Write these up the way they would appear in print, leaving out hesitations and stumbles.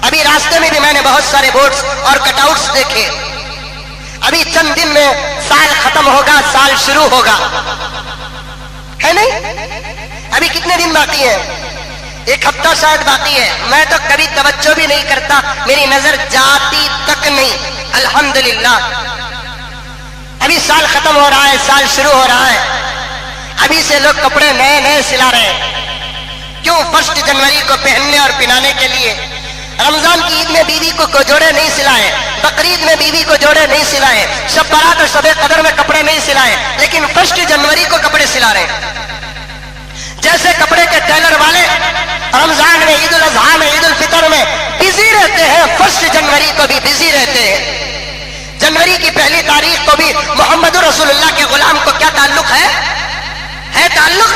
ابھی راستے میں بھی میں نے بہت سارے بورڈز اور کٹ آؤٹس دیکھے. ابھی چند دن میں سال ختم ہوگا، سال شروع ہوگا، ہے نہیں؟ ابھی کتنے دن باقی ہیں؟ ایک ہفتہ شاید باقی ہے. میں تو کبھی توجہ بھی نہیں کرتا، میری نظر جاتی تک نہیں. الحمدللہ ابھی سال ختم ہو رہا ہے، سال شروع ہو رہا ہے. ابھی سے لوگ کپڑے نئے نئے سلا رہے ہیں. کیوں؟ 1 جنوری کو پہننے اور پہنانے کے لیے. رمضان کی عید میں بیوی کو جوڑے نہیں سلائے، بقرعید میں بیوی کو جوڑے نہیں سلائے، شب برات اور شب قدر میں کپڑے نہیں سلائے، لیکن 1 جنوری کو کپڑے سلا رہے ہیں. جیسے کپڑے کے ٹیلر والے رمضان میں، عید الاضحیٰ میں، عید الفطر میں بزی رہتے ہیں، 1 جنوری کو بھی بزی رہتے ہیں. جنوری کی پہلی تاریخ کو بھی محمد رسول اللہ کے غلام کو کیا تعلق ہے؟ تعلق؟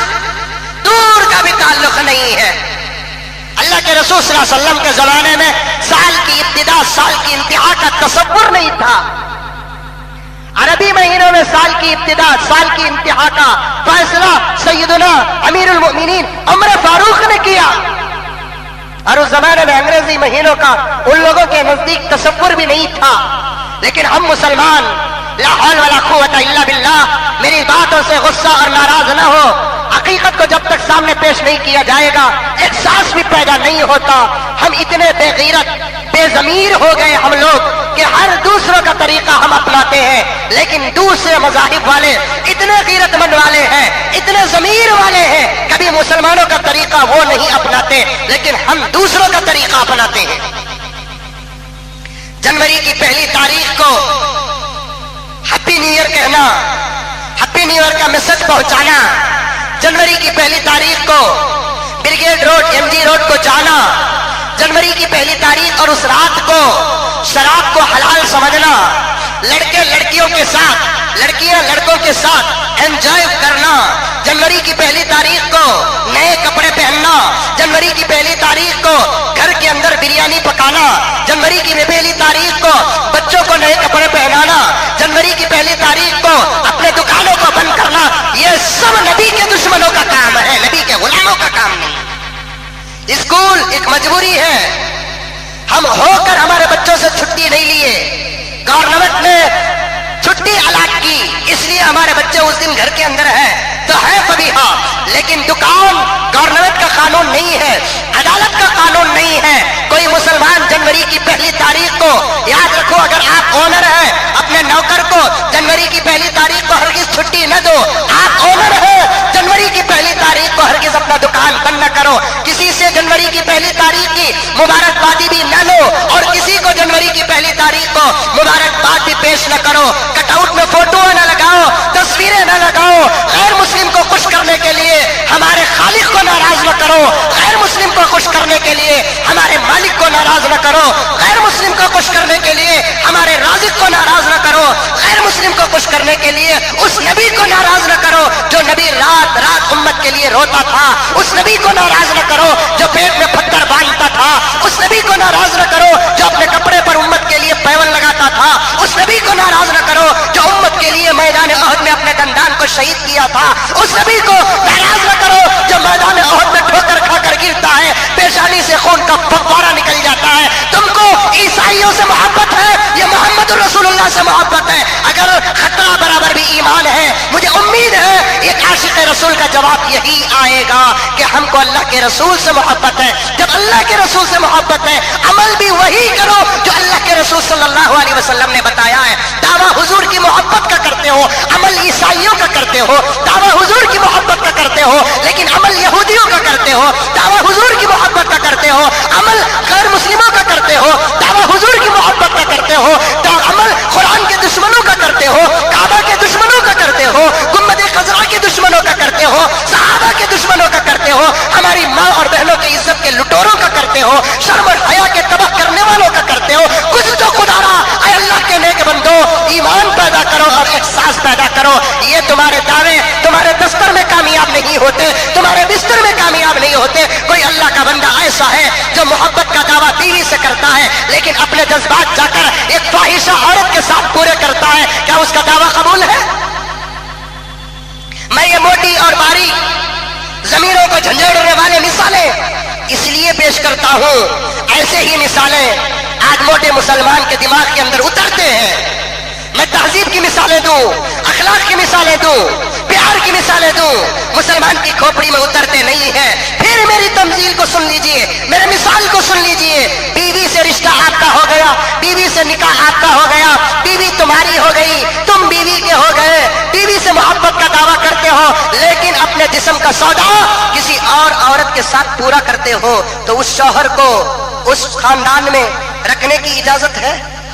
دور کا بھی تعلق نہیں ہے. اللہ کے رسول صلی اللہ علیہ وسلم کے زمانے میں سال کی ابتدا، سال کی انتہا کا تصور نہیں تھا. عربی مہینوں میں سال کی ابتدا، سال کی انتہا کا فیصلہ سیدنا امیر المؤمنین عمر فاروق نے کیا. اور اس زمانے میں انگریزی مہینوں کا ان لوگوں کے نزدیک تصور بھی نہیں تھا. لیکن ہم مسلمان، لا حول ولا قوت الا باللہ، میری باتوں سے غصہ اور ناراض نہ ہو. حقیقت کو جب تک سامنے پیش نہیں کیا جائے گا احساس بھی پیدا نہیں ہوتا. ہم اتنے بے غیرت، بے ضمیر ہو گئے ہم لوگ کہ ہر دوسروں کا طریقہ ہم اپناتے ہیں، لیکن دوسرے مذاہب والے اتنے غیرت مند والے ہیں، اتنے ضمیر والے ہیں، کبھی مسلمانوں کا طریقہ وہ نہیں اپناتے، لیکن ہم دوسروں کا طریقہ اپناتے ہیں. جنوری کی پہلی تاریخ کو ہیپی نیو ایئر کہنا، ہیپی نیو ایئر کا میسج پہنچانا، جنوری کی پہلی تاریخ کو brigade road, M G road کو جانا، جنوری کی پہلی تاریخ اور اس رات کو شراب کو حلال سمجھنا، لڑکے لڑکیوں کے ساتھ، لڑکیاں لڑکوں کے ساتھ انجوائے کرنا، جنوری کی پہلی تاریخ کو نئے کپڑے پہننا، جنوری کی پہلی تاریخ کو گھر کے اندر بریانی پکانا، جنوری کی پہلی تاریخ کو بچوں کو نئے کپڑے پہنانا، جنوری کی پہلی تاریخ کو اپنے دکانوں کو بند کرنا، یہ سب نبی کے دشمنوں کا کام ہے، نبی کے غلاموں کا کام نہیں. اسکول ایک مجبوری ہے. ہم ہو کر ہمارے بچوں سے چھٹی نہیں لیے، گورنمنٹ نے چھٹی الاٹ کی، اس لیے ہمارے بچے اس دن گھر کے اندر ہیں تو ہے فبیہا. لیکن دکان گورنمنٹ کا قانون نہیں ہے، عدالت کا قانون نہیں ہے. کوئی مسلمان جنوری کی پہلی تاریخ کو، یاد رکھو اگر آپ اونر ہیں، اپنے نوکر کو جنوری کی پہلی تاریخ کو ہرگز چھٹی نہ دو. آپ اونر ہیں، جنوری کی پہلی تاریخ کو ہرگز اپنا دکان بند نہ کرو. کسی سے جنوری کی پہلی تاریخ کی مبارکبادی بھی نہ لو اور کسی کو جنوری کی پہلی تاریخ کو مبارکباد بھی پیش نہ کرو. کٹ آؤٹ میں فوٹو نہ لگاؤ، تصویریں نہ لگاؤ. غیر مسلم کو خوش کرنے کے لیے ہمارے خالق کو ناراض نہ کرو، غیر مسلم کو خوش کرنے کے لیے ہمارے مالک کو ناراض نہ کرو، غیر مسلم کو خوش کرنے کے لیے ہمارے رازق کو ناراض نہ کرو، غیر مسلم کو خوش کرنے کے لیے اس نبی کو ناراض نہ کرو جو نبی رات رات امت کے لیے روتا تھا. اس نبی کو ناراض نہ کرو جو پیٹ میں پتھر باندھتا تھا. اس نبی کو ناراض نہ کرو جو اپنے کپڑے پر امت کے لیے پیون لگاتا تھا. اس نبی کو ناراض نہ کرو جو امت کے لیے میدان احد میں اپنے دندان کو شہید کیا تھا. اس نبی کو ناراض نہ کرو جو میدان احد میں ٹھوکر کھا کر گرتا ہے، پیشانی سے خون کا فوارہ نکل جاتا ہے. تم کو عیسائیوں سے محبت ہے یا محمد رسول اللہ سے محبت ہے؟ اگر خطرہ برابر بھی ایمان ہے، مجھے امید ہے ایک عاشق رسول کا جواب یہی آئے گا کہ ہم کو اللہ کے رسول سے محبت ہے. جب اللہ کے رسول سے محبت ہے، عمل بھی وہی کرو جو اللہ کے رسول صلی اللہ علیہ وسلم نے بتایا ہے. دعویٰ حضور کی محبت کا کرتے ہو، عمل عیسائیوں کا کرتے ہو. دعویٰ حضور کی محبت کا کرتے ہو لیکن عمل یہودیوں کا کرتے ہو. دعویٰ حضور کی محبت کا کرتے ہو، عمل غیر مسلموں کا کرتے ہو. دعویٰ حضور کی محبت کا کرتے ہو، عمل قرآن کے دشمنوں کا کرتے ہو، کعبہ کے دشمنوں کا کرتے ہو، گنبد خضرا کے دشمنوں کا کرتے ہو، صحابہ کے دشمنوں کا کرتے ہو، ہماری ماں اور بہنوں کی عزت کے لٹوروں کا کرتے ہو، شرم اور حیا کے تباہ کرنے والوں کا کرتے ہو. کچھ تو خدا را اے اللہ کے نیک بندو ایمان پیدا کرو اور احساس پیدا کرو. یہ تمہارے دعوے تمہارے دفتر میں کامیاب نہیں ہوتے، تمہارے بستر میں کامیاب نہیں ہوتے. کوئی اللہ کا بندہ ایسا ہے جو محبت کا دعویٰ بیوی سے کرتا ہے لیکن اپنے جذبات جا کر ایک فاحشہ عورت کے ساتھ پورے کرتا ہے، کیا اس کا دعویٰ قبول ہے؟ میں یہ موٹی اور باریک ضمیروں کو جھنجھوڑنے والے مثالیں اس لیے پیش کرتا ہوں ایسے ہی مثالیں آج موٹے مسلمان کے دماغ کے اندر اترتے ہیں. میں تہذیب کی مثالیں دوں, اخلاق کی مثالیں دوں, پیار کی مثالیں دوں, مسلمان کی کھوپڑی میں اترتے نہیں ہیں. پھر میری تمثیل کو سن لیجئے, میرے مثال کو سن لیجئے. بیوی سے رشتہ آپ کا ہو گیا, بیوی سے نکاح آپ کا ہو گیا, بیوی تمہاری ہو گئی, تم بیوی کے ہو گئے, بیوی سے محبت کا دعویٰ کرتے ہو, لیکن اپنے جسم کا سودا کسی اور عورت کے ساتھ پورا کرتے ہو, تو اس شوہر کو اس خاندان میں رکھنے کی اجازت ہے؟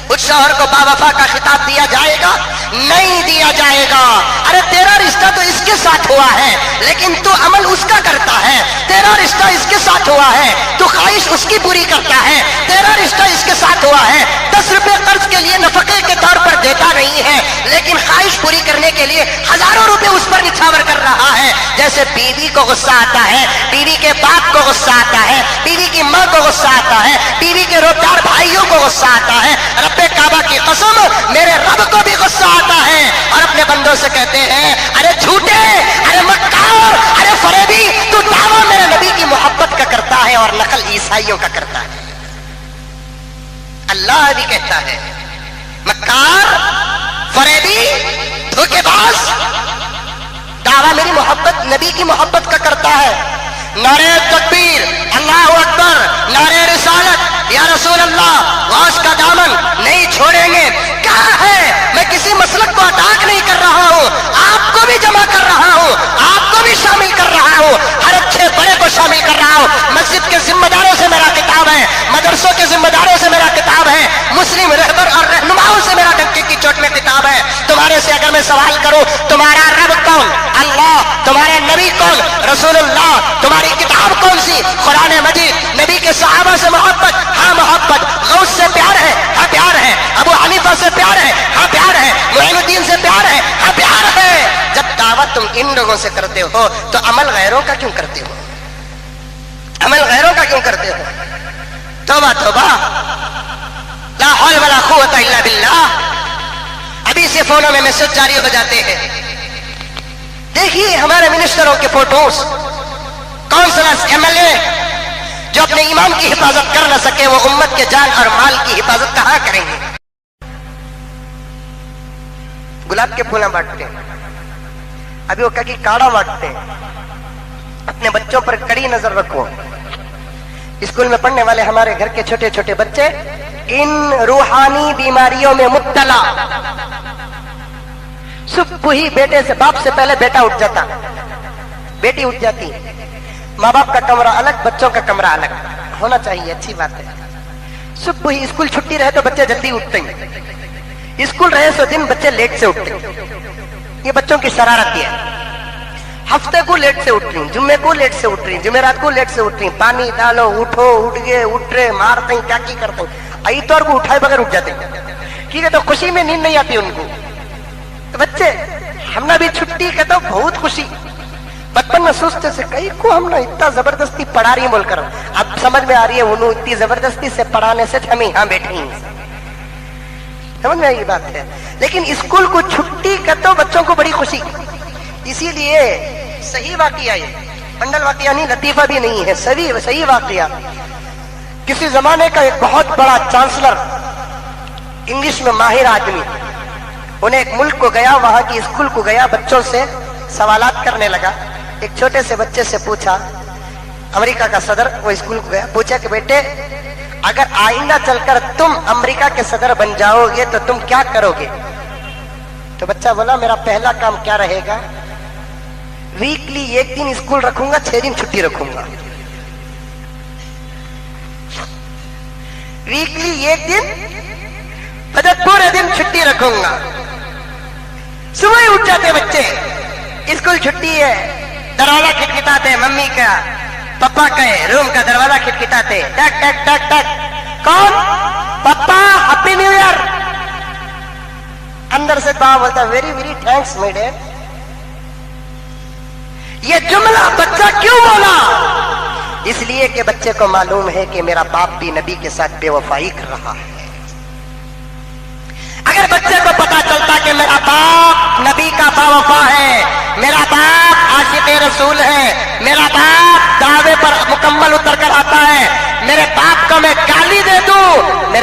اس شوہر کو باوفا کا خطاب دیا جائے گا؟ نہیں دیا جائے گا. ارے تیرا رشتہ تو اس کے ساتھ ہوا ہے, لیکن تو عمل اس کا کرتا ہے. تیرا رشتہ اس کے ساتھ ہوا ہے, تو خواہش اس کی پوری کرتا ہے. تیرا رشتہ اس کے ساتھ ہوا ہے, 10 روپے قرض کے لیے نفقے کے طور پر دیتا نہیں ہے, لیکن خواہش پوری کرنے کے لیے ہزاروں روپے اس پر نچھاور کر رہا ہے. جیسے بیوی کو غصہ آتا ہے, بیوی کے باپ کو غصہ آتا ہے, بیوی کی ماں کو غصہ آتا ہے, بیوی کے روزگار بھائیوں کو غصہ آتا ہے, رب کعبہ کی قسم میرے رب کو بھی غصہ آتا ہے, اور اپنے بندوں سے کہتے ہیں ارے جھوٹے, ارے مکار, ارے فریبی, تو دعویٰ میرے نبی کی محبت کا کرتا ہے اور نقل عیسائیوں کا کرتا ہے. اللہ بھی کہتا ہے مکار, فریبی, دھوکے باز, دعویٰ میری محبت, نبی کی محبت کا کرتا ہے. نعرہ تکبیر, اللہ اکبر, نعرہ رسالت, یا رسول اللہ, غوث کا دامن نہیں چھوڑیں گے. کیا ہے, میں کسی مسلک کو اٹیک نہیں کر رہا ہوں, آپ کو بھی جمع کر رہا ہوں, آپ کو بھی شامل کر رہا ہوں, ہر اچھے بڑے کو شامل کر رہا ہوں. مسجد کے ذمہ داروں سے میرا کتاب ہے, مدرسوں کے ذمہ داروں سے میرا کتاب ہے, مسلم رہبر اور رہنماؤں سے میرا ڈنکے کی چوٹ میں کتاب ہے. تمہارے سے اگر میں سوال کروں تمہارا رب کون؟ اللہ. تمہارے نبی کون؟ رسول اللہ. تمہاری کتاب کون سی؟ قرآن مجید. نبی کے صحابہ سے محبت؟ ہاں محبت. غوث سے پیار ہے؟ ہاں پیار ہے. ابو حنیفہ سے پیار ہے؟ ہاں پیار ہے. معین الدین سے پیار ہے؟ ہاں پیار ہے. جب دعوت تم ان لوگوں سے کرتے ہو تو عمل غیروں کا کیوں کرتے ہو؟ عمل غیروں کا کیوں کرتے ہو؟ توبہ توبہ, لا حول ولا قوت الا باللہ. ابھی سے فونوں میں میسج جاری ہو جاتے ہیں. دیکھیے ہمارے منسٹروں کے photos, councillors, M L A جو اپنے ایمان کی حفاظت کر نہ سکے, وہ امت کے جان اور مال کی حفاظت کہاں کریں گے؟ گلاب کے پھول بانٹتے ہیں, ابھی وہ کہ کاڑا بانٹتے ہیں. اپنے بچوں پر کڑی نظر رکھو. اسکول میں پڑھنے والے ہمارے گھر کے چھوٹے چھوٹے بچے ان روحانی بیماریوں میں مبتلا. صبح ہی بیٹے سے, باپ سے پہلے بیٹا اٹھ جاتا, بیٹی اٹھ جاتی. ماں باپ کا کمرہ الگ, بچوں کا کمرہ الگ ہونا چاہیے, اچھی بات ہے. صبح ہی اسکول چھٹی رہے تو بچے جلدی اٹھتے ہیں, اسکول رہے سو دن بچے لیٹ سے اٹھتے ہیں. یہ بچوں کی شرارت ہے. ہفتے کو لیٹ سے اٹھ رہی, جمعے کو لیٹ سے اٹھ رہی, جمعرات کو لیٹ سے اٹھ رہی. پانی ڈالو, اٹھو, اٹھ گئے, اٹھ رہے, مارتے ہیں, کیا کی کرتے ہیں. اتوار کو اٹھائے بغیر اٹھ جاتے ہیں. ٹھیک ہے, تو خوشی میں نیند نہیں آتی ان کو. تو بچے ہم نے بھی چھٹی کا تو بہت خوشی, بچپن میں سوچتے سے کئی کو ہم نے اتنا زبردستی پڑھا رہی بول کر, اب سمجھ میں آ رہی ہے انہوں اتنی زبردستی سے پڑھانے سے ہم یہاں بیٹھے ہیں. سمجھ میں یہ بات ہے. لیکن اسکول کو چھٹی کا تو بچوں کو بڑی خوشی. اسی لیے صحیح واقعہ ہے, منڈل واقعہ نہیں, لطیفہ بھی نہیں ہے, صحیح واقعہ. کسی زمانے کا ایک بہت بڑا چانسلر, انگلش میں ماہر آدمی, انہیں ایک ملک کو گیا, وہاں کی اسکول کو گیا, بچوں سے سوالات کرنے لگا. ایک چھوٹے سے بچے سے پوچھا, امریکہ کا صدر, وہ اسکول کو گیا, پوچھا کہ بیٹے اگر آئندہ چل کر تم امریکہ کے صدر بن جاؤ گے تو تم کیا کرو گے؟ تو بچہ بولا میرا پہلا کام کیا رہے گا, ویکلی 1 دن اسکول رکھوں گا, 6 دن چھٹی رکھوں گا. ویکلی 1 دن, پورے دن چھٹی رکھوں گا. صبح ہی اٹھ جاتے بچے, اسکول چھٹی ہے, دروازہ کھٹکھٹاتے, ممی کا پپا کا روم کا دروازہ کھٹکھٹاتے, ٹک ٹک ٹک ٹک, کون؟ پپا, ہیپی نیو ایئر. اندر سے باپ بولتا very very thanks my dad. یہ جملہ بچہ کیوں بولا؟ اس لیے کہ بچے کو معلوم ہے کہ میرا باپ بھی نبی کے ساتھ بے وفائی کر رہا ہے. اگر بچے کو پتا چلتا کہ میرا باپ نبی کا باوفا ہے, میرا باپ عاشق رسول ہے, میرا باپ دعوے پر مکمل اتر کر آتا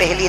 1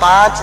5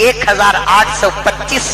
1825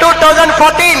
2014।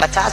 50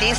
30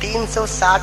360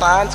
5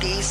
30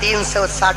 360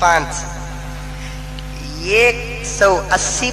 5, 180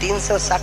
360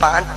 5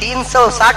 360